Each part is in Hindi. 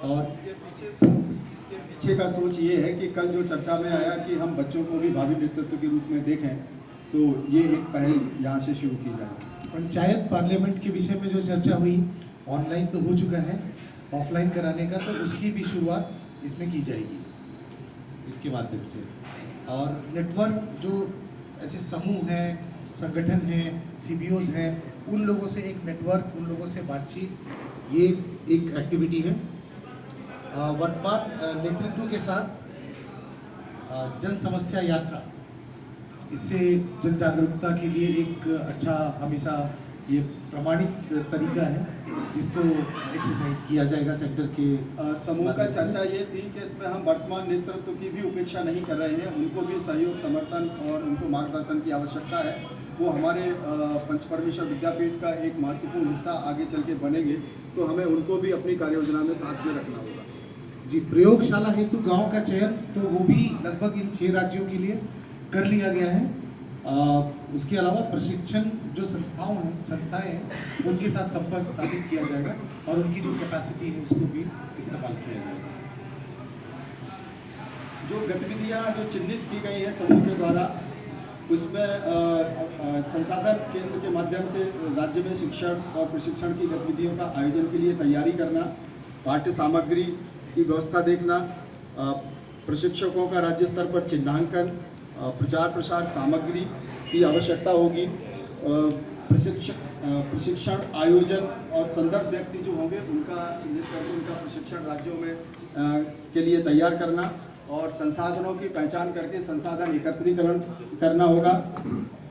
और इसके पीछे का सोच ये है कि कल जो चर्चा में आया कि हम बच्चों को भी भावी नेतृत्व के रूप में देखें, तो ये एक पहल यहाँ से शुरू की जाए। पंचायत पार्लियामेंट के विषय में जो चर्चा हुई, ऑनलाइन तो हो चुका है, ऑफलाइन कराने का, तो उसकी भी शुरुआत इसमें की जाएगी इसके माध्यम से। और नेटवर्क जो ऐसे समूह हैं, संगठन हैं, सीबीओज हैं, उन लोगों से एक नेटवर्क, उन लोगों से बातचीत, ये एक एक्टिविटी है। वर्तमान नेतृत्व के साथ जन समस्या यात्रा, इससे जन जागरूकता के लिए एक अच्छा हमेशा ये प्रमाणित तरीका है जिसको एक्सरसाइज किया जाएगा सेक्टर के समूह का चर्चा ये थी कि इसमें हम वर्तमान नेतृत्व की भी उपेक्षा नहीं कर रहे हैं, उनको भी सहयोग, समर्थन और उनको मार्गदर्शन की आवश्यकता है। वो हमारे पंचपरमेश्वर विद्यापीठ का एक महत्वपूर्ण हिस्सा आगे चल के बनेंगे, तो हमें उनको भी अपनी कार्य योजना में साथ में रखना होगा। जी, प्रयोगशाला हेतु गांव का चयन तो वो भी लगभग इन 6 राज्यों के लिए कर लिया गया है। उसके अलावा प्रशिक्षण जो संस्थाएं हैं उनके साथ संपर्क स्थापित किया जाएगा और उनकी जो कैपेसिटी है उसको भी इस्तेमाल किया जाएगा। जो गतिविधियां जो चिन्हित की गई हैं समूह के द्वारा, उसमें संसाधन केंद्र के माध्यम से राज्य में शिक्षण और प्रशिक्षण की गतिविधियों का आयोजन के लिए तैयारी करना, पाठ्य सामग्री की व्यवस्था देखना, प्रशिक्षकों का राज्य स्तर पर चिन्हांकन, प्रचार प्रसार सामग्री की आवश्यकता होगी, प्रशिक्षण आयोजन और संदर्भ व्यक्ति जो होंगे उनका चिन्हित करके उनका प्रशिक्षण राज्यों में के लिए तैयार करना और संसाधनों की पहचान करके संसाधन एकत्रीकरण करना होगा।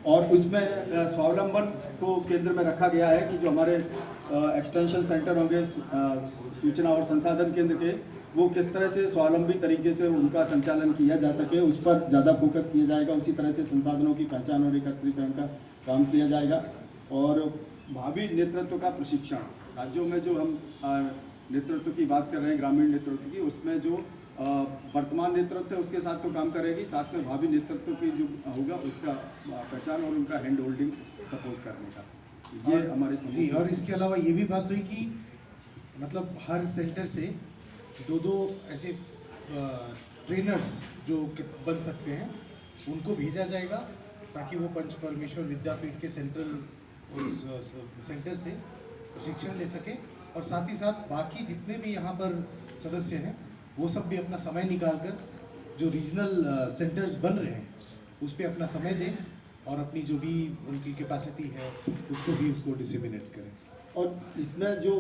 और उसमें स्वावलंबन को केंद्र में रखा गया है कि जो हमारे एक्सटेंशन सेंटर होंगे सूचना और संसाधन केंद्र के, वो किस तरह से स्वावलंबी तरीके से उनका संचालन किया जा सके, उस पर ज़्यादा फोकस किया जाएगा। उसी तरह से संसाधनों की पहचान और एकत्रीकरण का काम किया जाएगा। और भावी नेतृत्व का प्रशिक्षण, राज्यों में जो हम नेतृत्व की बात कर रहे हैं, ग्रामीण नेतृत्व की, उसमें जो वर्तमान नेतृत्व है उसके साथ तो काम करेगी, साथ में भावी नेतृत्व की जो होगा उसका पहचान और उनका हैंड होल्डिंग सपोर्ट करने का, ये हमारे जी। और इसके अलावा ये भी बात हुई कि मतलब हर सेंटर से 2-2 ऐसे ट्रेनर्स जो बन सकते हैं उनको भेजा जाएगा ताकि वो पंचपरमेश्वर विद्यापीठ के उस सेंटर से प्रशिक्षण ले सके। और साथ ही साथ बाकी जितने भी यहाँ पर सदस्य हैं वो सब भी अपना समय निकालकर जो रीजनल सेंटर्स बन रहे हैं उस पर अपना समय दें और अपनी जो भी उनकी कैपेसिटी है उसको डिसेमिनेट करें। और इसमें जो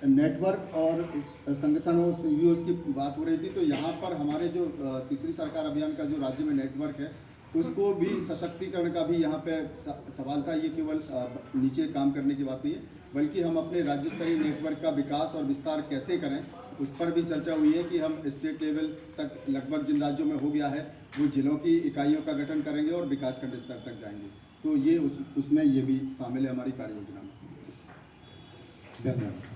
नेटवर्क और संगठनों सीईओज की बात हो रही थी, तो यहाँ पर हमारे जो तीसरी सरकार अभियान का जो राज्य में नेटवर्क है उसको भी सशक्तिकरण का भी यहाँ पे सवाल था। ये केवल नीचे काम करने की बात नहीं है, बल्कि हम अपने राज्य स्तरीय नेटवर्क का विकास और विस्तार कैसे करें उस पर भी चर्चा हुई है कि हम स्टेट लेवल तक लगभग जिन राज्यों में हो गया है वो जिलों की इकाइयों का गठन करेंगे और विकासखंड स्तर तक जाएंगे। तो ये उसमें ये भी शामिल है हमारी कार्य योजना में। धन्यवाद।